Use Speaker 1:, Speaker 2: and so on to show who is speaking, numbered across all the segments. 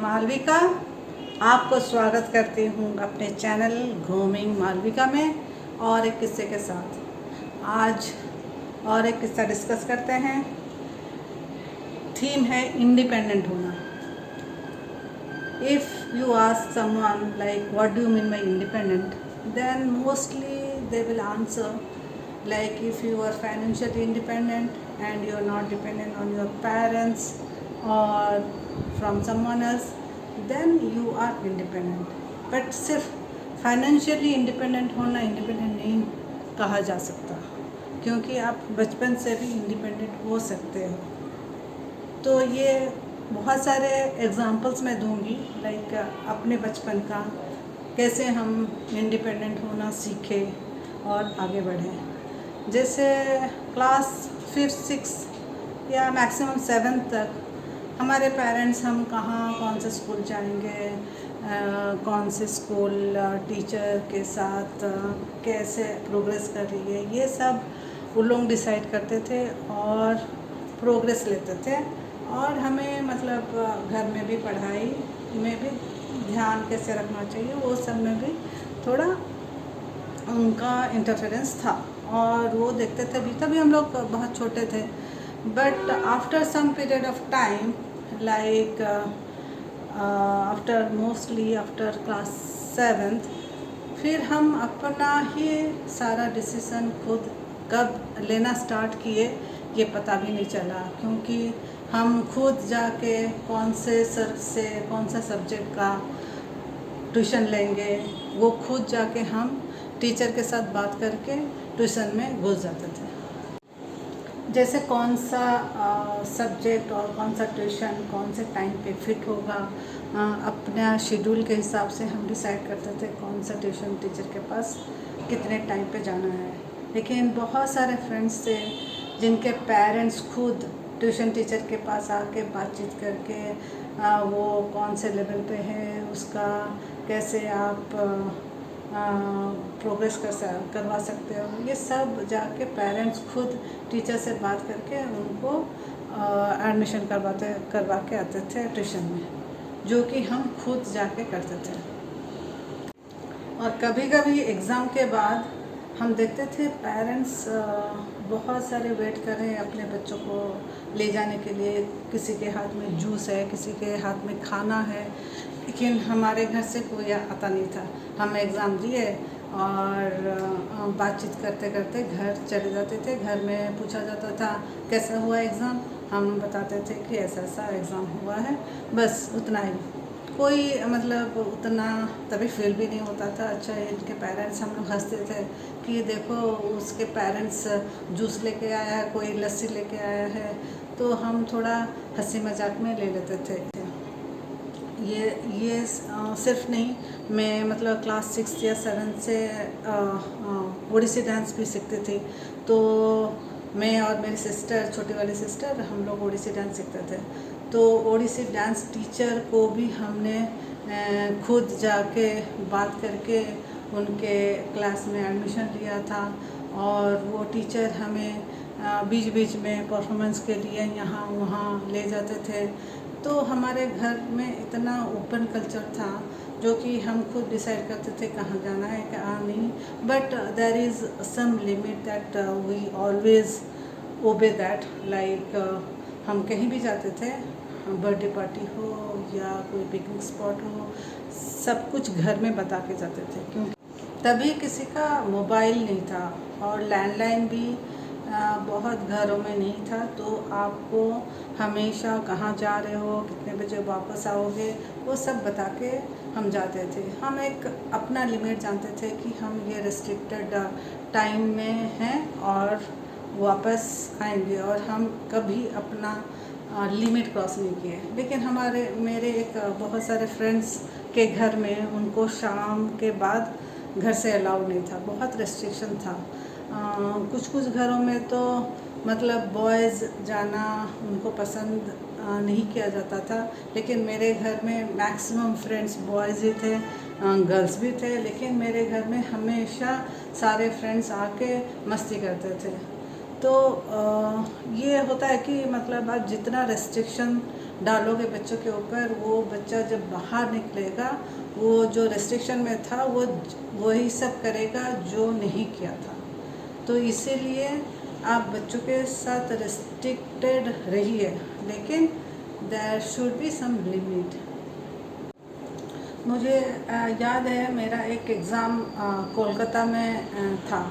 Speaker 1: मालविका आपको स्वागत करती हूँ अपने चैनल ग्रूमिंग मालविका में और एक किस्से के साथ। आज और एक किस्सा डिस्कस करते हैं। थीम है इंडिपेंडेंट होना। If you ask someone like what do you mean by independent, then mostly they will answer like if you are financially independent and you are not dependent on your parents or from someone else, then you are independent. but सिर्फ financially independent होना independent नहीं कहा जा सकता, क्योंकि आप बचपन से भी इंडिपेंडेंट हो सकते हो। तो ये बहुत सारे एग्जांपल्स मैं दूंगी, लाइक अपने बचपन का कैसे हम इंडिपेंडेंट होना सीखे और आगे बढ़े। जैसे क्लास 5th 6th या मैक्सिमम 7th तक हमारे पेरेंट्स हम कहाँ कौन से स्कूल जाएंगे, कौन से स्कूल टीचर के साथ कैसे प्रोग्रेस कर रही है, ये सब वो लोग डिसाइड करते थे और प्रोग्रेस लेते थे। और हमें मतलब घर में भी पढ़ाई में भी ध्यान कैसे रखना चाहिए वो सब में भी थोड़ा उनका इंटरफेरेंस था और वो देखते थे भी। तभी हम लोग बहुत छोटे थे। But after some period of time, like after class 7th, फिर हम अपना ही सारा डिसीज़न खुद कब लेना स्टार्ट किए ये पता भी नहीं चला, क्योंकि हम खुद जाके कौन से सर से कौन सा सब्जेक्ट का ट्यूशन लेंगे वो खुद जाके हम टीचर के साथ बात करके ट्यूशन में घुस जाते थे। जैसे कौन सा सब्जेक्ट और कौन सा ट्यूशन कौन से टाइम पे फिट होगा, अपना शेड्यूल के हिसाब से हम डिसाइड करते थे कौन सा ट्यूशन टीचर के पास कितने टाइम पे जाना है। लेकिन बहुत सारे फ्रेंड्स थे जिनके पेरेंट्स खुद ट्यूशन टीचर के पास आके बातचीत करके वो कौन से लेवल पे है, उसका कैसे आप प्रोग्रेस करवा सकते हो, ये सब जाके पेरेंट्स खुद टीचर से बात करके उनको एडमिशन करवा के आते थे ट्यूशन में, जो कि हम खुद जाके करते थे। और कभी कभी एग्ज़ाम के बाद हम देखते थे पेरेंट्स बहुत सारे वेट कर रहे हैं अपने बच्चों को ले जाने के लिए। किसी के हाथ में जूस है, किसी के हाथ में खाना है, लेकिन हमारे घर से कोई आता नहीं था। हम एग्ज़ाम दिए और बातचीत करते करते घर चले जाते थे। घर में पूछा जाता था कैसा हुआ एग्ज़ाम, हम बताते थे कि ऐसा ऐसा एग्ज़ाम हुआ है, बस उतना ही। कोई मतलब उतना तभी फील भी नहीं होता था। अच्छा, इनके पेरेंट्स, हम लोग हंसते थे कि देखो उसके पेरेंट्स जूस लेके आया है, कोई लस्सी लेके आया है, तो हम थोड़ा हंसी मजाक में ले लेते थे। ये सिर्फ नहीं, मैं मतलब क्लास 6 या 7 से ओडिसी डांस भी सीखती थी। तो मैं और मेरी सिस्टर, छोटी वाली सिस्टर, हम लोग ओडिसी डांस सीखते थे। तो ओडिसी डांस टीचर को भी हमने खुद जाके बात करके उनके क्लास में एडमिशन लिया था। और वो टीचर हमें बीच बीच में परफॉर्मेंस के लिए यहाँ वहाँ ले जाते थे। तो हमारे घर में इतना ओपन कल्चर था जो कि हम खुद डिसाइड करते थे कहाँ जाना है कहाँ नहीं। But there is some limit that we always obey that. Like हम कहीं भी जाते थे, बर्थडे पार्टी हो या कोई पिकनिक स्पॉट हो, सब कुछ घर में बता के जाते थे, क्योंकि तभी किसी का मोबाइल नहीं था और लैंडलाइन भी बहुत घरों में नहीं था। तो आपको हमेशा कहाँ जा रहे हो, कितने बजे वापस आओगे, वो सब बता के हम जाते थे। हम एक अपना लिमिट जानते थे कि हम ये रिस्ट्रिक्टेड टाइम में हैं और वापस आएंगे, और हम कभी अपना लिमिट क्रॉस नहीं किए। लेकिन मेरे एक बहुत सारे फ्रेंड्स के घर में उनको शाम के बाद घर से अलाउ नहीं था, बहुत रेस्ट्रिक्शन था। कुछ घरों में तो मतलब बॉयज़ जाना उनको पसंद नहीं किया जाता था। लेकिन मेरे घर में मैक्सिमम फ्रेंड्स बॉयज़ ही थे, गर्ल्स भी थे। लेकिन मेरे घर में हमेशा सारे फ्रेंड्स आके मस्ती करते थे। तो ये होता है कि मतलब आप जितना रेस्ट्रिक्शन डालोगे बच्चों के ऊपर, वो बच्चा जब बाहर निकलेगा वो जो रेस्ट्रिक्शन में था वो वही सब करेगा जो नहीं किया था। तो इसीलिए आप बच्चों के साथ रेस्ट्रिक्टेड रहिए, लेकिन there should be some limit. मुझे याद है मेरा एक एग्ज़ाम कोलकाता में था,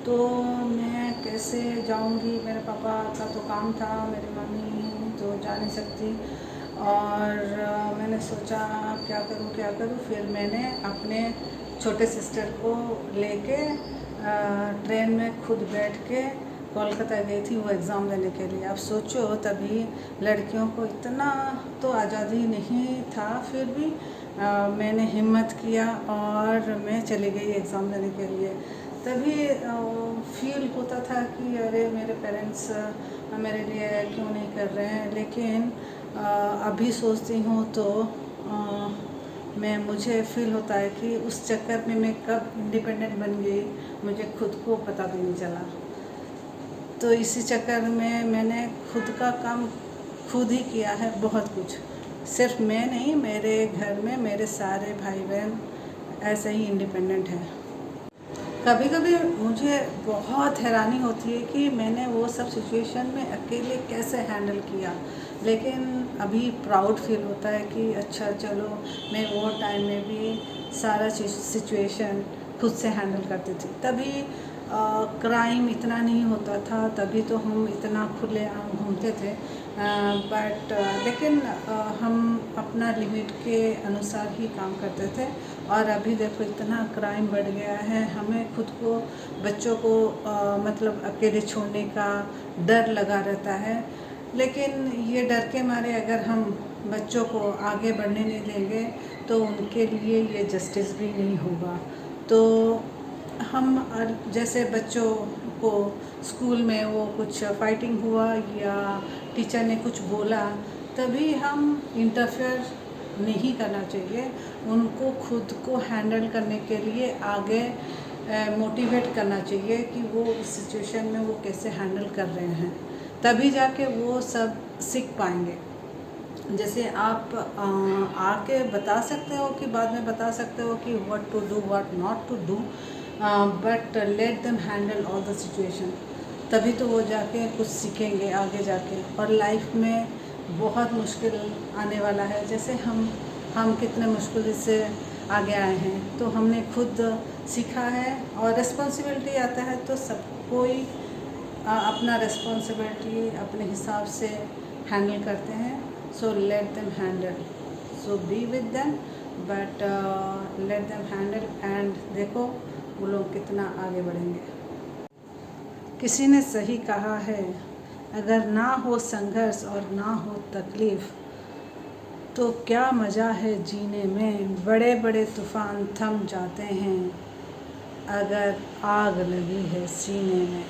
Speaker 1: तो मैं कैसे जाऊंगी, मेरे पापा का तो काम था, मेरी मम्मी तो जा नहीं सकती, और मैंने सोचा क्या करूं। फिर मैंने अपने छोटे सिस्टर को लेके ट्रेन में खुद बैठ के कोलकाता गई थी वो एग्ज़ाम देने के लिए। अब सोचो, तभी लड़कियों को इतना तो आज़ादी नहीं था, फिर भी मैंने हिम्मत किया और मैं चली गई एग्ज़ाम देने के लिए। तभी फील होता था कि अरे मेरे पेरेंट्स मेरे लिए क्यों नहीं कर रहे हैं, लेकिन अभी सोचती हूँ तो मुझे फ़ील होता है कि उस चक्कर में मैं कब इंडिपेंडेंट बन गई मुझे खुद को पता भी नहीं चला। तो इसी चक्कर में मैंने खुद का काम खुद ही किया है, बहुत कुछ। सिर्फ मैं नहीं, मेरे घर में मेरे सारे भाई बहन ऐसे ही इंडिपेंडेंट हैं। कभी कभी मुझे बहुत हैरानी होती है कि मैंने वो सब सिचुएशन में अकेले कैसे हैंडल किया, लेकिन अभी प्राउड फील होता है कि अच्छा चलो, मैं वो टाइम में भी सारा सिचुएशन खुद से हैंडल करती थी। तभी क्राइम इतना नहीं होता था, तभी तो हम इतना खुलेआम घूमते थे, बट लेकिन हम अपना लिमिट के अनुसार ही काम करते थे। और अभी देखो इतना क्राइम बढ़ गया है, हमें खुद को, बच्चों को मतलब अकेले छोड़ने का डर लगा रहता है। लेकिन ये डर के मारे अगर हम बच्चों को आगे बढ़ने नहीं देंगे तो उनके लिए ये जस्टिस भी नहीं होगा। तो हम जैसे बच्चों को स्कूल में वो कुछ फाइटिंग हुआ या टीचर ने कुछ बोला, तभी हम इंटरफेयर नहीं करना चाहिए, उनको खुद को हैंडल करने के लिए आगे मोटिवेट करना चाहिए कि वो इस सिचुएशन में वो कैसे हैंडल कर रहे हैं, तभी जाके वो सब सीख पाएंगे। जैसे आप आके बता सकते हो कि बाद में बता सकते हो कि what to do what not to do, but let them handle all the situation, तभी तो वो जाके कुछ सीखेंगे आगे जाके। और लाइफ में बहुत मुश्किल आने वाला है, जैसे हम कितने मुश्किल से आगे आए हैं, तो हमने खुद सीखा है। और रिस्पॉन्सिबिलिटी आता है तो सब कोई अपना रिस्पॉन्सिबिलिटी अपने हिसाब से हैंडल करते हैं। So let them handle, so be with them, but let them handle, and देखो वो लोग कितना आगे बढ़ेंगे। किसी ने सही कहा है, अगर ना हो संघर्ष और ना हो तकलीफ़ तो क्या मज़ा है जीने में। बड़े बड़े तूफ़ान थम जाते हैं अगर आग लगी है सीने में।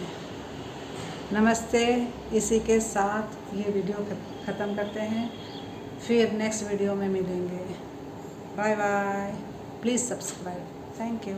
Speaker 1: नमस्ते, इसी के साथ ये वीडियो ख़त्म करते हैं, फिर नेक्स्ट वीडियो में मिलेंगे। Bye bye, please subscribe, thank you.